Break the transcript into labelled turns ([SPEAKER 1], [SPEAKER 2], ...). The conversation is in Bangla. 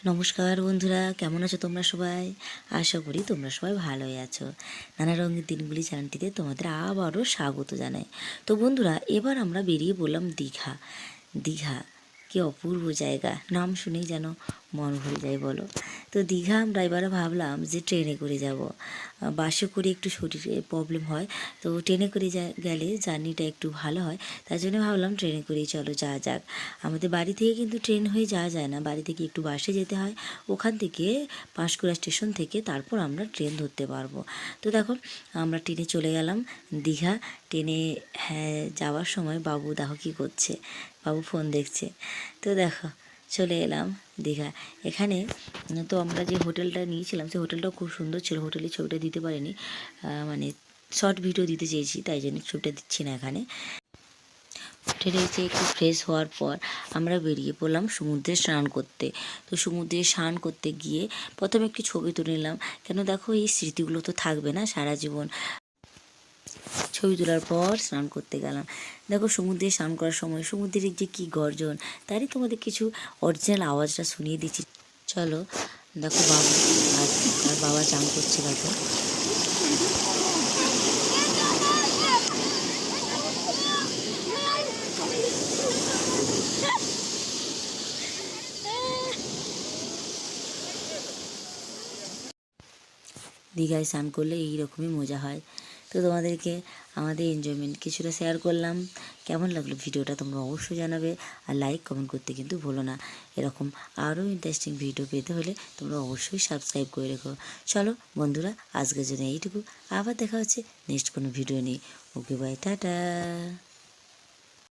[SPEAKER 1] নমস্কার বন্ধুরা, কেমন আছো তোমরা সবাই? আশা করি তোমরা সবাই ভালোই আছো। নানা রঙের দিনগুলি চ্যানেলটিতে তোমাদের আবারও স্বাগত জানাই। তো বন্ধুরা, এবার আমরা বেরিয়ে পড়লাম দীঘা। দীঘা কি অপূর্ব জায়গা, নাম শুনেই যেন মন ভরে যায় বলো। তো দীঘা আমরা এবারে ভাবলাম যে ট্রেনে করে যাব। বাসে করে একটু শরীরে প্রবলেম হয়, তো ট্রেনে করে গেলে জার্নিটা একটু ভালো হয়। তাই জন্য ভাবলাম ট্রেনে করেই চলো যাওয়া যাক। আমাদের বাড়ি থেকে কিন্তু ট্রেন হয়ে যাওয়া যায় না, বাড়ি থেকে একটু বাসে যেতে হয়। ওখান থেকে পাঁশকুড়া স্টেশন থেকে তারপর আমরা ট্রেন ধরতে পারবো। তো দেখো, আমরা ট্রেনে চলে গেলাম দীঘা। ট্রেনে যাওয়ার সময় বাবু দেখো কী করছে, বাবু ফোন দেখছে। তো দেখো চলে এলাম দীঘা। এখানে তো আমরা যে হোটেলটা নিয়েছিলাম সেই হোটেলটাও খুব সুন্দর ছিল। হোটেলের ছবিটা দিতে পারিনি, মানে শর্ট ভিডিও দিতে চেয়েছি, তাই জন্য ছবিটা দিচ্ছি না এখানে। হোটেলে এসে একটু ফ্রেশ হওয়ার পর আমরা বেরিয়ে পড়লাম সমুদ্রে স্নান করতে। তো সমুদ্রে স্নান করতে গিয়ে প্রথমে একটু ছবি তুলে নিলাম, কেন দেখো এই স্মৃতিগুলো তো থাকবে না সারা জীবন। ছবি তোলার পর স্নান করতে গেলাম। দেখো সমুদ্রে স্নান করার সময় সমুদ্রের যে কী গর্জন, তারই তোমাদের কিছু অরিজিনাল আওয়াজটা শুনিয়ে দিচ্ছি। চলো দেখো, বাবু আর তার বাবা চান করছে দেখো। দীঘায় স্নান করলে এইরকমই মজা হয়। তো তোমাদেরকে আমাদের এনজয়মেন্ট কিছুটা শেয়ার করলাম। কেমন লাগলো ভিডিওটা তোমরা অবশ্যই জানাবে, আর লাইক কমেন্ট করতে কিন্তু ভুলো না। এরকম আরও ইন্টারেস্টিং ভিডিও পেতে হলে তোমরা অবশ্যই সাবস্ক্রাইব করে রেখো। চলো বন্ধুরা, আজকের জন্য এইটুকু। আবার দেখা হচ্ছে নেক্সট কোনো ভিডিও নিয়ে। Okay bye, tata.